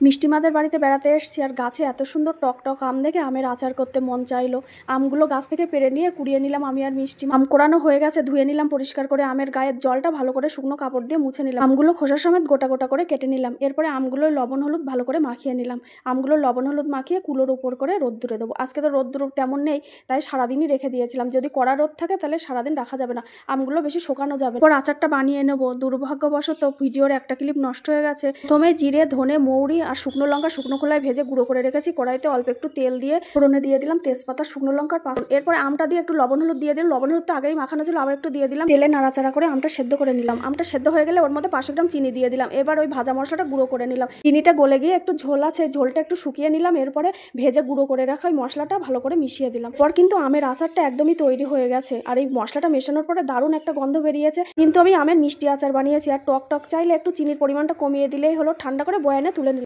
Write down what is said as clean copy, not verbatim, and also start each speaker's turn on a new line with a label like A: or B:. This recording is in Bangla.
A: মিষ্টিমাদের বাড়িতে বেড়াতে এসেছি আর গাছে এত সুন্দর টক টক আম দেখে আমের আচার করতে মন চাইলো। আমগুলো গাছ থেকে পেড়ে নিয়ে কুড়িয়ে নিলাম আমি আর মিষ্টি। আম কোড়ানো হয়ে গেছে, ধুয়ে নিলাম পরিষ্কার করে। আমের গায়ের জলটা ভালো করে শুকনো কাপড় দিয়ে মুছে নিলাম। আমগুলো খোসা সমেত গোটা গোটা করে কেটে নিলাম। এরপরে আমগুলো লবণ হলুদ ভালো করে মাখিয়ে নিলাম। আমগুলো লবণ হলুদ মাখিয়ে কুলোর উপর করে রোদ্দুরে দেবো। আজকে তো রোদ্দুর তেমন নেই, তাই সারাদিনই রেখে দিয়েছিলাম। যদি কড়া রোদ থাকে তাহলে সারাদিন রাখা যাবে না, আমগুলো বেশি শোকানো যাবে। এরপর আচারটা বানিয়ে নেবো। দুর্ভাগ্যবশত ভিডিওর একটা ক্লিপ নষ্ট হয়ে গেছে। প্রথমে জিরে, ধনে, মৌরি আর শুকনো লঙ্কা শুকনো খোলায় ভেজে গুঁড়ো করে রেখেছি। কড়াইতে অল্প একটু তেল দিয়ে ফোড়নে দিয়ে দিলাম তেজপাতা, শুকনো লঙ্কার পাঁচ। এরপরে আমটা দিয়ে একটু লবণ হলুদ দিয়ে দিলাম। লবণ হলুদ তো আগেই মাখানো ছিল, আবার একটু দিয়ে দিলাম। তেলে নাড়াচাড়া করে আমটা সেদ্ধ করে নিলাম। আমটা সেদ্ধ হয়ে গেলে ওর মধ্যে 500 গ্রাম চিনি দিয়ে দিলাম। এবার ওই ভাজা মশলাটা গুঁড়ো করে নিলাম। চিনিটা গলে গিয়ে একটু ঝোল আছে, ঝোলটা একটু শুকিয়ে নিলাম। এরপরে ভেজে গুঁড়ো করে রাখা ওই মশলাটা ভালো করে মিশিয়ে দিলাম। পর কিন্তু আমের আচারটা একদমই তৈরি হয়ে গেছে। আর এই মশলাটা মেশানোর পরে দারুণ একটা গন্ধ বেরিয়েছে। কিন্তু আমি আমের মিষ্টি আচার বানিয়েছি, আর টক টক চাইলে একটু চিনির পরিমাণটা কমিয়ে দিলেই হলো। ঠান্ডা করে বয়ানে তুলে নিলাম।